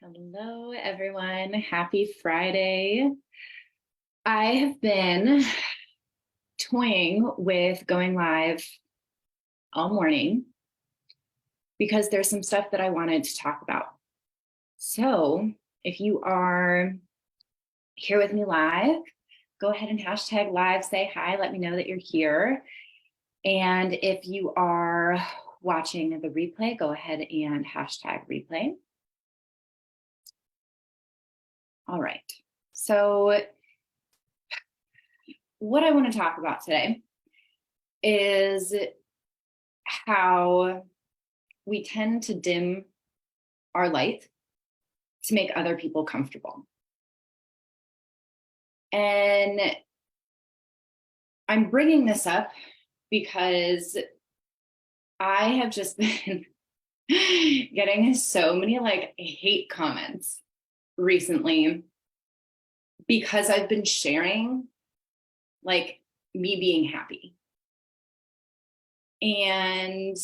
Hello, everyone. Happy Friday. I have been toying with going live all morning because there's some stuff that I wanted to talk about. So if you are here with me live, go ahead and hashtag live, say hi, let me know that you're here. And if you are watching the replay, go ahead and hashtag replay. All right. So what I want to talk about today is how we tend to dim our light to make other people comfortable. And I'm bringing this up because I have just been getting so many hate comments recently because I've been sharing me being happy. And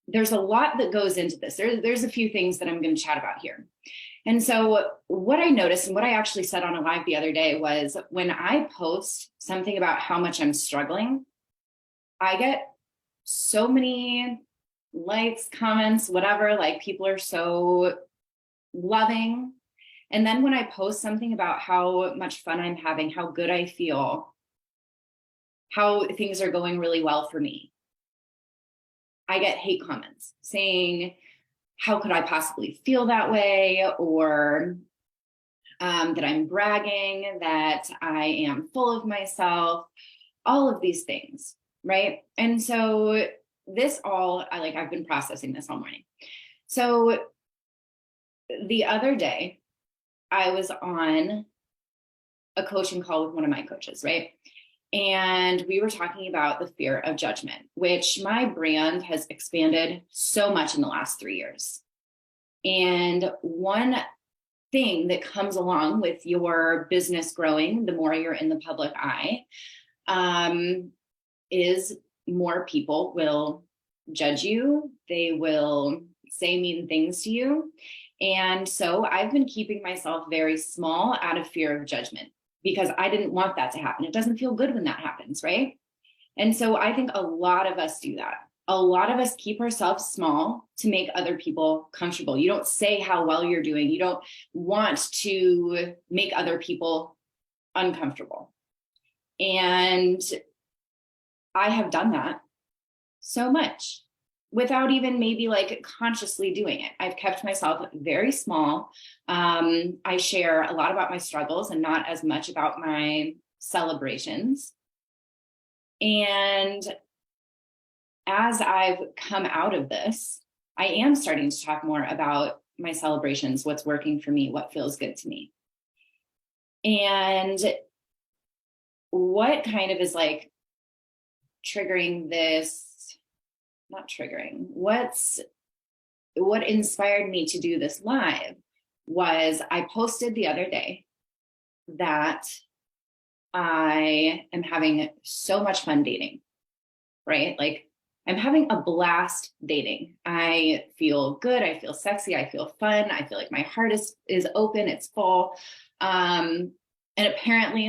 there's a lot that goes into this. There's a few things that I'm going to chat about here. And so what I noticed and what I actually said on a live the other day was when I post something about how much I'm struggling, I get so many likes, comments, whatever, people are so loving. And then when I post something about how much fun I'm having, how good I feel, how things are going really well for me, I get hate comments saying, how could I possibly feel that way? Or that I'm bragging, that I am full of myself, all of these things, right? And so I've been processing this all morning. So the other day, I was on a coaching call with one of my coaches, right? And we were talking about the fear of judgment, which my brand has expanded so much in the last 3 years. And one thing that comes along with your business growing, the more you're in the public eye, is more people will judge you. They will say mean things to you. And so I've been keeping myself very small out of fear of judgment because I didn't want that to happen. It doesn't feel good when that happens, right? And so I think a lot of us do that. A lot of us keep ourselves small to make other people comfortable. You don't say how well you're doing. You don't want to make other people uncomfortable. And I have done that so much without even maybe consciously doing it. I've kept myself very small. I share a lot about my struggles and not as much about my celebrations. And as I've come out of this, I am starting to talk more about my celebrations, what's working for me, what feels good to me. And what kind of is triggering this, not triggering, what inspired me to do this live was I posted the other day that I am having so much fun dating, right? I'm having a blast dating. I feel good. I feel sexy. I feel fun. I feel like my heart is open. It's full. And apparently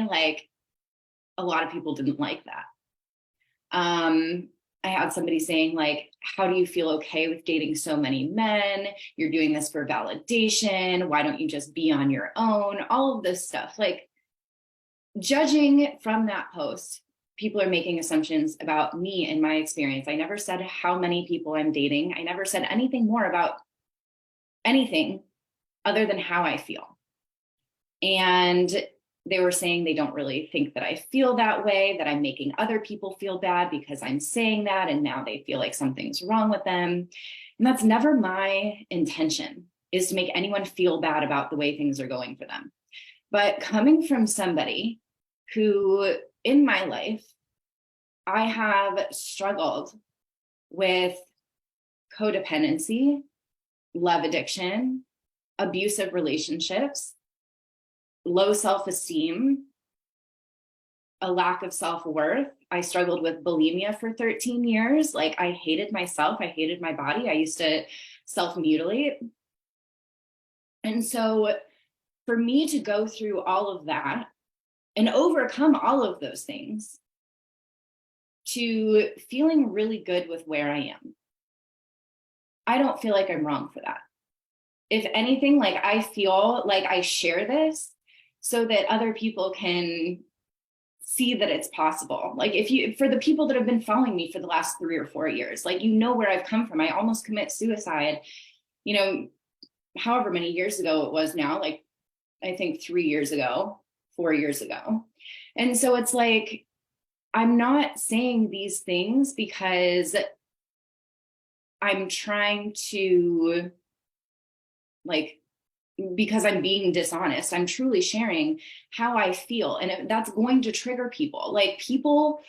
a lot of people didn't like that. I had somebody saying how do you feel okay with dating so many men? You're doing this for validation. Why don't you just be on your own? All of this stuff, judging from that post, people are making assumptions about me and my experience. I never said how many people I'm dating. I never said anything more about anything other than how I feel. And they were saying they don't really think that I feel that way, that I'm making other people feel bad because I'm saying that, and now they feel like something's wrong with them. And that's never my intention, is to make anyone feel bad about the way things are going for them. But coming from somebody who, in my life, I have struggled with codependency, love addiction, abusive relationships, low self-esteem, a lack of self-worth. I struggled with bulimia for 13 years. I hated myself. I hated my body. I used to self-mutilate. And so for me to go through all of that and overcome all of those things to feeling really good with where I am, I don't feel like I'm wrong for that. If anything, like I feel like I share this so that other people can see that it's possible. Like if you, for the people that have been following me for the last 3 or 4 years, like, you know, where I've come from. I almost commit suicide, you know, however many years ago it was now, like I think 3 years ago, 4 years ago. And so it's like, I'm not saying these things because I'm trying to, like, because I'm being dishonest. I'm truly sharing how I feel. And that's going to trigger people. Like, people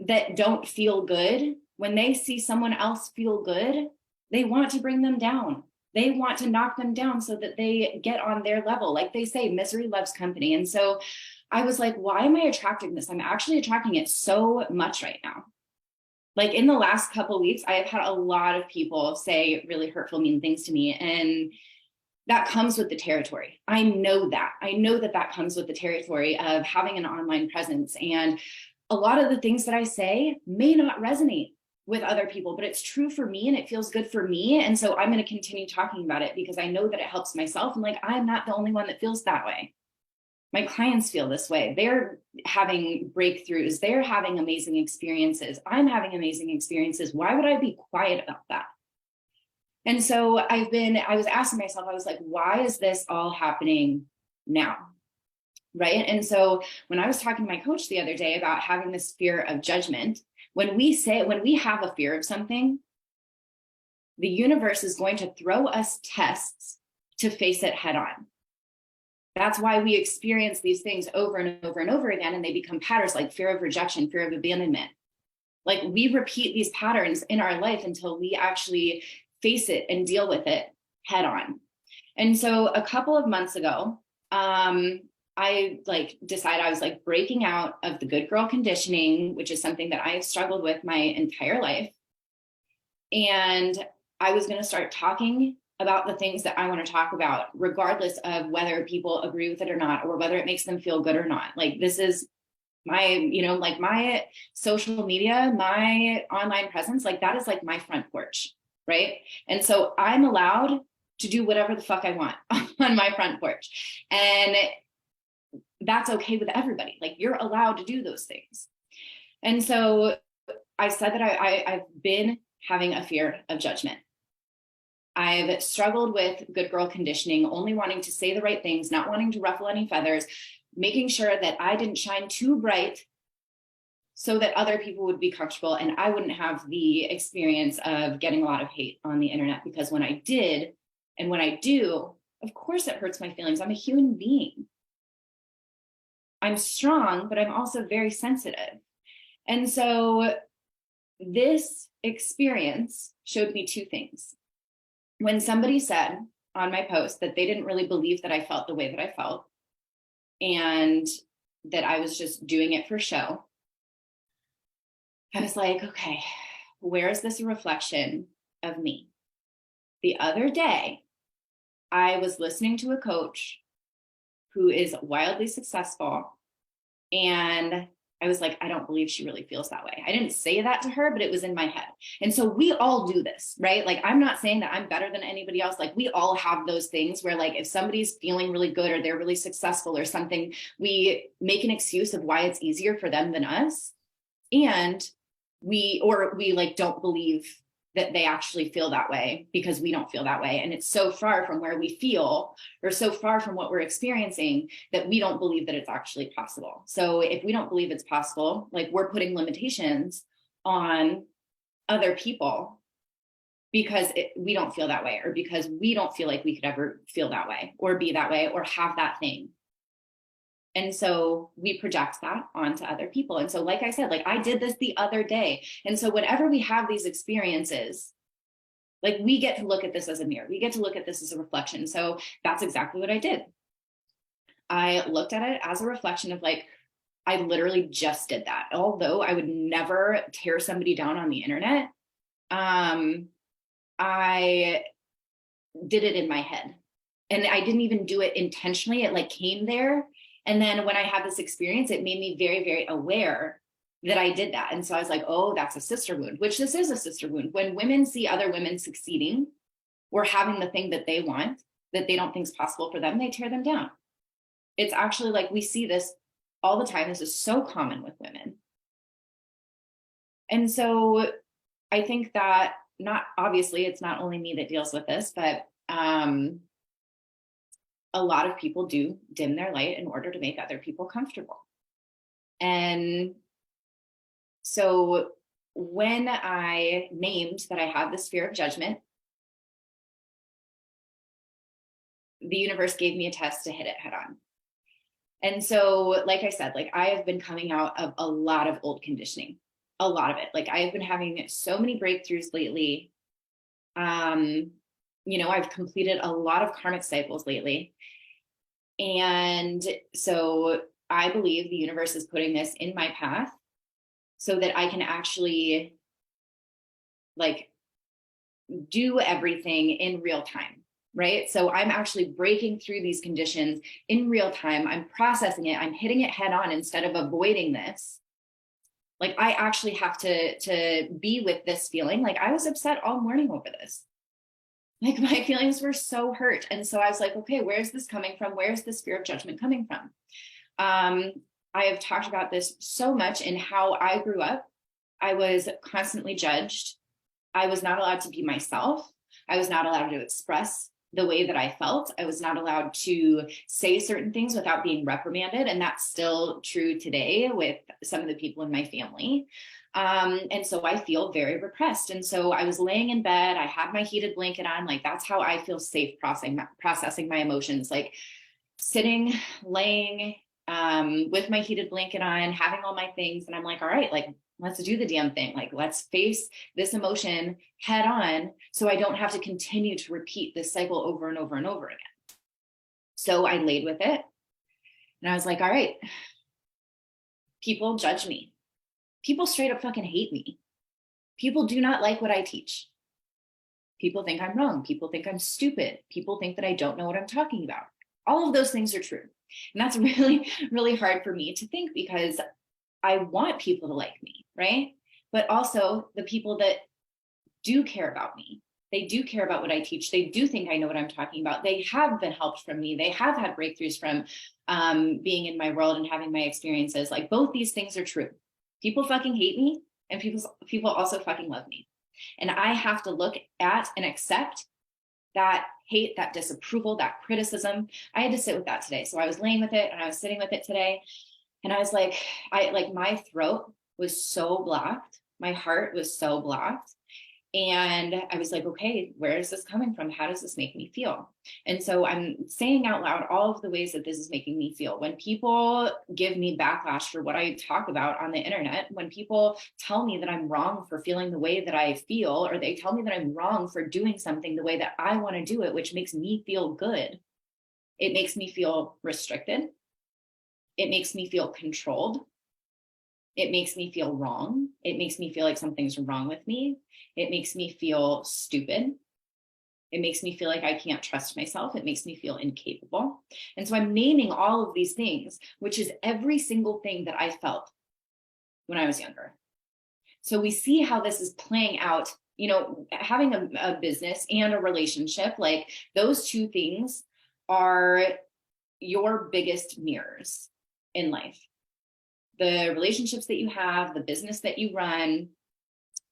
that don't feel good, when they see someone else feel good, they want to bring them down. They want to knock them down so that they get on their level. Like they say, misery loves company. And so I was like, why am I attracting this? I'm actually attracting it so much right now. Like in the last couple of weeks, I have had a lot of people say really hurtful, mean things to me. And that comes with the territory. I know that. I know that that comes with the territory of having an online presence. And a lot of the things that I say may not resonate with other people, but it's true for me and it feels good for me. And so I'm going to continue talking about it because I know that it helps myself. And like, I'm not the only one that feels that way. My clients feel this way. They're having breakthroughs. They're having amazing experiences. I'm having amazing experiences. Why would I be quiet about that? And so I was asking myself, I was like, why is this all happening now? Right. And so when I was talking to my coach the other day about having this fear of judgment, when we have a fear of something, the universe is going to throw us tests to face it head on. That's why we experience these things over and over and over again, and they become patterns like fear of rejection, fear of abandonment. Like we repeat these patterns in our life until we actually face it and deal with it head on. And so a couple of months ago, I decided I was like breaking out of the good girl conditioning, which is something that I have struggled with my entire life. And I was going to start talking about the things that I want to talk about, regardless of whether people agree with it or not, or whether it makes them feel good or not. Like this is my, you know, like my social media, my online presence, like that is like my front porch. Right. And so I'm allowed to do whatever the fuck I want on my front porch. And that's okay with everybody. Like you're allowed to do those things. And so I said that I've been having a fear of judgment. I've struggled with good girl conditioning, only wanting to say the right things, not wanting to ruffle any feathers, making sure that I didn't shine too bright so that other people would be comfortable and I wouldn't have the experience of getting a lot of hate on the internet. Because when I did, and when I do, of course it hurts my feelings. I'm a human being. I'm strong, but I'm also very sensitive. And so this experience showed me two things. When somebody said on my post that they didn't really believe that I felt the way that I felt and that I was just doing it for show, I was like, okay, where is this a reflection of me? The other day, I was listening to a coach who is wildly successful, and I was like, I don't believe she really feels that way. I didn't say that to her, but it was in my head. And so we all do this, right? Like, I'm not saying that I'm better than anybody else. Like, we all have those things where, like, if somebody's feeling really good or they're really successful or something, we make an excuse of why it's easier for them than us. And we like don't believe that they actually feel that way because we don't feel that way. And it's so far from where we feel or so far from what we're experiencing that we don't believe that it's actually possible. So if we don't believe it's possible, like we're putting limitations on other people because we don't feel that way, or because we don't feel like we could ever feel that way or be that way or have that thing. And so we project that onto other people. And so, like I said, like I did this the other day. And so whenever we have these experiences, like we get to look at this as a mirror. We get to look at this as a reflection. So that's exactly what I did. I looked at it as a reflection of like, I literally just did that. Although I would never tear somebody down on the internet, I did it in my head. And I didn't even do it intentionally. It like came there. And then when I had this experience, it made me very, very aware that I did that. And so I was like, oh, that's a sister wound, which this is a sister wound. When women see other women succeeding or having the thing that they want, that they don't think is possible for them, they tear them down. It's actually like we see this all the time. This is so common with women. And so I think that not obviously it's not only me that deals with this, but a lot of people do dim their light in order to make other people comfortable. And so when I named that I had this fear of judgment, the universe gave me a test to hit it head on. And so, like I said, like I have been coming out of a lot of old conditioning, a lot of it. Like I have been having so many breakthroughs lately. I've completed a lot of karmic cycles lately. And so I believe the universe is putting this in my path so that I can actually like do everything in real time. Right. So I'm actually breaking through these conditions in real time. I'm processing it. I'm hitting it head on instead of avoiding this. Like I actually have to be with this feeling. Like I was upset all morning over this. Like my feelings were so hurt. And so I was like, okay, where's this coming from? Where's this fear of judgment coming from? I have talked about this so much in how I grew up. I was constantly judged. I was not allowed to be myself. I was not allowed to express the way that I felt. I was not allowed to say certain things without being reprimanded. And that's still true today with some of the people in my family. And so I feel very repressed. And so I was laying in bed, I had my heated blanket on, like that's how I feel safe processing my emotions, like sitting, laying with my heated blanket on, having all my things. And I'm like, all right, like, let's do the damn thing. Like, let's face this emotion head on so I don't have to continue to repeat this cycle over and over and over again. So I laid with it and I was like, all right, people judge me. People straight up fucking hate me. People do not like what I teach. People think I'm wrong. People think I'm stupid. People think that I don't know what I'm talking about. All of those things are true. And that's really, really hard for me to think because I want people to like me, right? But also the people that do care about me, they do care about what I teach. They do think I know what I'm talking about. They have been helped from me. They have had breakthroughs from being in my world and having my experiences. Like both these things are true. People fucking hate me and people also fucking love me. And I have to look at and accept that hate, that disapproval, that criticism. I had to sit with that today. So I was laying with it and I was sitting with it today. And I was like, my throat was so blocked. My heart was so blocked. And I was like, okay, where is this coming from? How does this make me feel? And so I'm saying out loud all of the ways that this is making me feel. When people give me backlash for what I talk about on the internet, when people tell me that I'm wrong for feeling the way that I feel, or they tell me that I'm wrong for doing something the way that I want to do it, which makes me feel good, it makes me feel restricted. It makes me feel controlled. It makes me feel wrong. It makes me feel like something's wrong with me. It makes me feel stupid. It makes me feel like I can't trust myself. It makes me feel incapable. And so I'm naming all of these things, which is every single thing that I felt when I was younger. So we see how this is playing out, having a business and a relationship, like those two things are your biggest mirrors in life. The relationships that you have, the business that you run,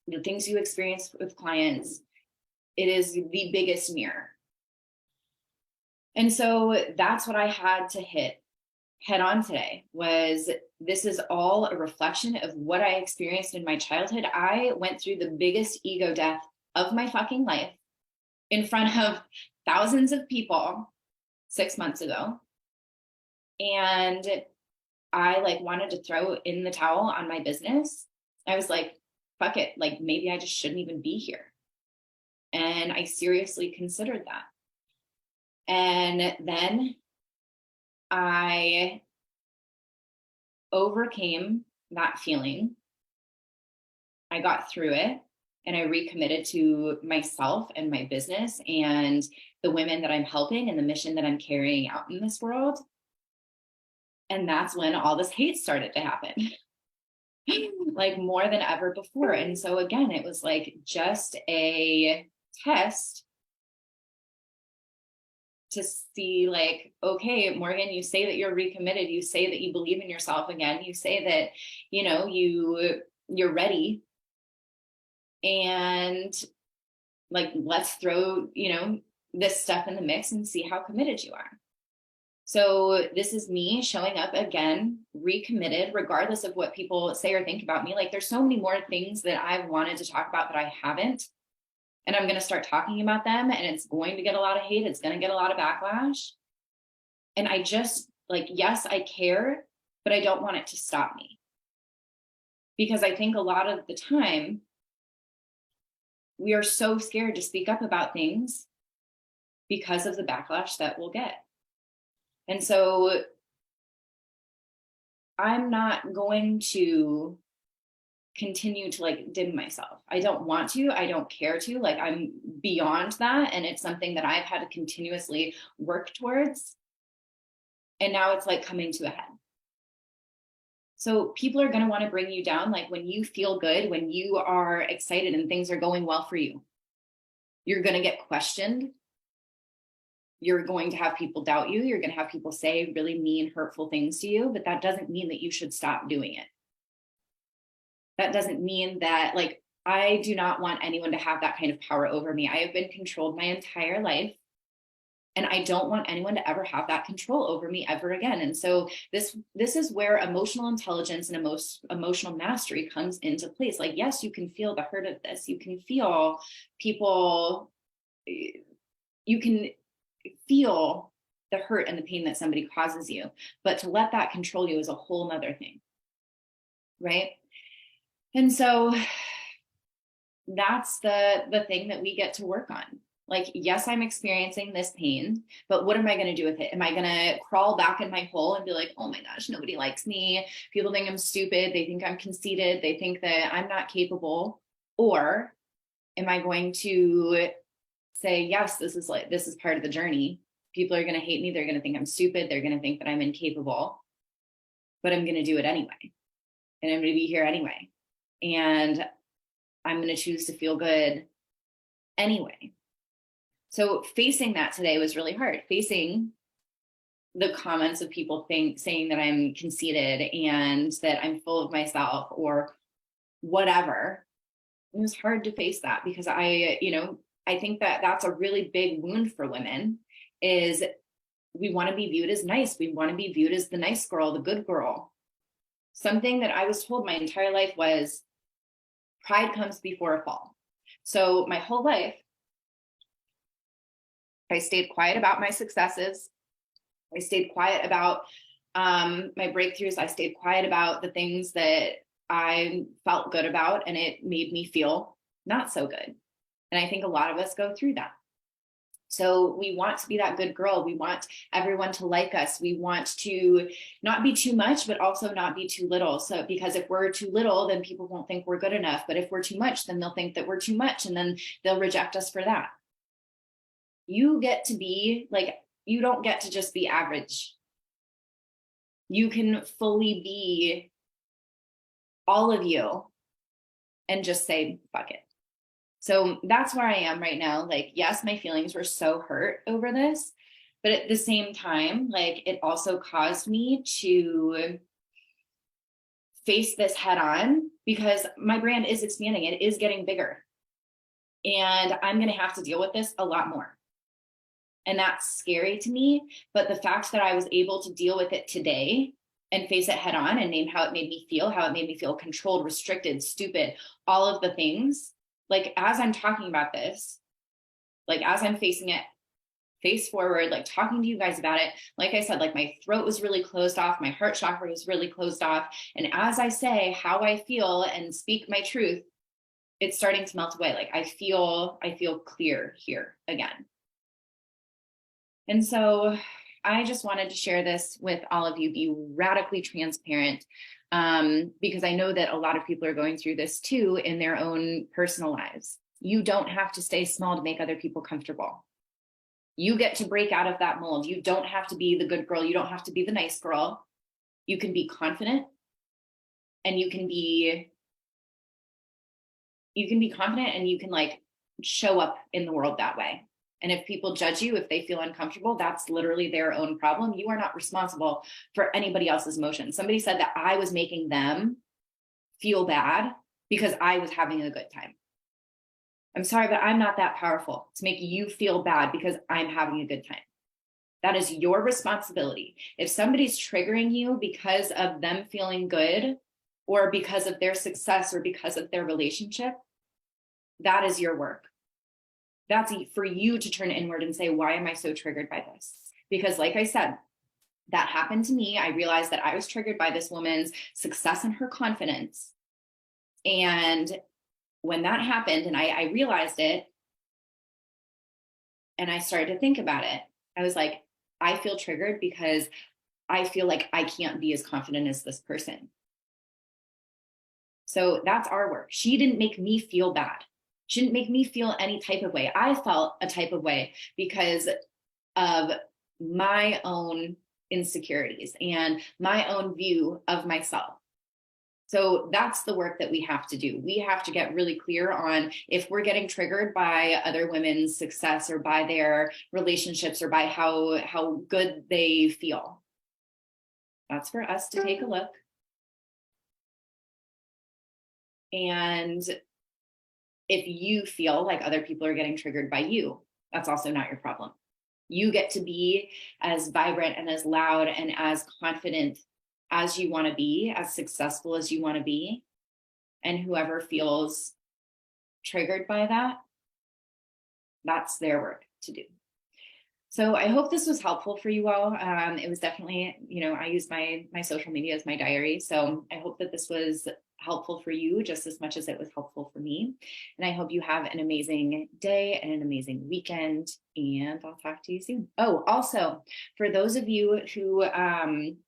the things you experience with clients, it is the biggest mirror. And so that's what I had to hit head on today was this is all a reflection of what I experienced in my childhood. I went through the biggest ego death of my fucking life in front of thousands of people 6 months ago. And I wanted to throw in the towel on my business. I was like, fuck it. Like maybe I just shouldn't even be here. And I seriously considered that. And then I overcame that feeling. I got through it. and I recommitted to myself and my business and the women that I'm helping and the mission that I'm carrying out in this world. And that's when all this hate started to happen, like more than ever before. And so again, it was like just a test to see like, okay, Morgan, you say that you're recommitted. You say that you believe in yourself again. You say that, you know, you're ready. And like, let's throw, you know, this stuff in the mix and see how committed you are. So this is me showing up again, recommitted, regardless of what people say or think about me. Like there's so many more things that I've wanted to talk about that I haven't. And I'm going to start talking about them, and it's going to get a lot of hate. It's going to get a lot of backlash. And I just like, yes, I care, but I don't want it to stop me. Because I think a lot of the time we are so scared to speak up about things because of the backlash that we'll get. And so I'm not going to continue to like dim myself. I don't want to, I don't care to, like I'm beyond that. And it's something that I've had to continuously work towards. And now it's like coming to a head. So people are going to want to bring you down. Like when you feel good, when you are excited and things are going well for you, you're going to get questioned. You're going to have people doubt you. You're going to have people say really mean, hurtful things to you, but that doesn't mean that you should stop doing it. That doesn't mean that, like, I do not want anyone to have that kind of power over me. I have been controlled my entire life, and I don't want anyone to ever have that control over me ever again. And so this is where emotional intelligence and emotional mastery comes into place. Like, yes, you can feel the hurt of this. You can feel people, you can feel the hurt and the pain that somebody causes you, but to let that control you is a whole nother thing, right? And so that's the thing that we get to work on. Like, yes, I'm experiencing this pain, but what am I going to do with it? Am I going to crawl back in my hole and be like, oh my gosh, nobody likes me. People think I'm stupid. They think I'm conceited. They think that I'm not capable. Or am I going to say, yes, this is part of the journey. People are going to hate me. They're going to think I'm stupid. They're going to think that I'm incapable, but I'm going to do it anyway. And I'm going to be here anyway. And I'm going to choose to feel good anyway. So facing that today was really hard. Facing the comments of people saying that I'm conceited and that I'm full of myself or whatever. It was hard to face that because I think that that's a really big wound for women is we want to be viewed as nice. We want to be viewed as the nice girl, the good girl. Something that I was told my entire life was pride comes before a fall. So my whole life, I stayed quiet about my successes. I stayed quiet about my breakthroughs. I stayed quiet about the things that I felt good about, and it made me feel not so good. And I think a lot of us go through that. So we want to be that good girl. We want everyone to like us. We want to not be too much, but also not be too little. So because if we're too little, then people won't think we're good enough. But if we're too much, then they'll think that we're too much, and then they'll reject us for that. You get to be like, you don't get to just be average. You can fully be all of you and just say, fuck it. So that's where I am right now. Like, yes, my feelings were so hurt over this, but at the same time, like it also caused me to face this head on because my brand is expanding. It is getting bigger. And I'm going to have to deal with this a lot more. And that's scary to me. But the fact that I was able to deal with it today and face it head on and name how it made me feel controlled, restricted, stupid, all of the things. Like, as I'm talking about this, like, as I'm facing it face forward, like talking to you guys about it, like I said, like my throat was really closed off. My heart chakra was really closed off. And as I say how I feel and speak my truth, it's starting to melt away. Like I feel clear here again. And so I just wanted to share this with all of you, be radically transparent, because I know that a lot of people are going through this too in their own personal lives. You don't have to stay small to make other people comfortable. You get to break out of that mold. You don't have to be the good girl. You don't have to be the nice girl. You can be confident, and you can be confident, and you can like show up in the world that way. And if people judge you, if they feel uncomfortable, that's literally their own problem. You are not responsible for anybody else's emotions. Somebody said that I was making them feel bad because I was having a good time. I'm sorry, but I'm not that powerful to make you feel bad because I'm having a good time. That is your responsibility. If somebody's triggering you because of them feeling good, or because of their success, or because of their relationship, that is your work. That's for you to turn inward and say, why am I so triggered by this? Because like I said, that happened to me. I realized that I was triggered by this woman's success and her confidence. And when that happened and I realized it, and I started to think about it, I was like, I feel triggered because I feel like I can't be as confident as this person. So that's our work. She didn't make me feel bad. She didn't make me feel any type of way. I felt a type of way because of my own insecurities and my own view of myself. So that's the work that we have to do. We have to get really clear on if we're getting triggered by other women's success, or by their relationships, or by how good they feel. That's for us to take a look. And if you feel like other people are getting triggered by you, that's also not your problem. You get to be as vibrant and as loud and as confident as you want to be, as successful as you want to be. And whoever feels triggered by that, that's their work to do. So I hope this was helpful for you all. It was definitely, I use my social media as my diary. So I hope that this was helpful for you just as much as it was helpful for me. And I hope you have an amazing day and an amazing weekend. And I'll talk to you soon. Oh, also, for those of you who I'm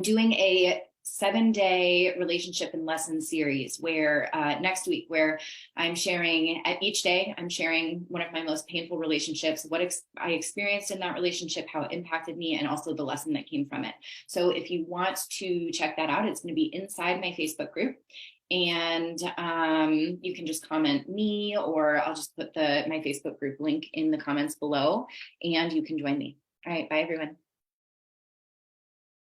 doing a 7-day relationship and lesson series where next week, where I'm sharing at each day, I'm sharing one of my most painful relationships, what I experienced in that relationship, how it impacted me, and also the lesson that came from it. So if you want to check that out, it's going to be inside my Facebook group. And you can just comment me, or I'll just put my Facebook group link in the comments below, and you can join me. All right, bye everyone.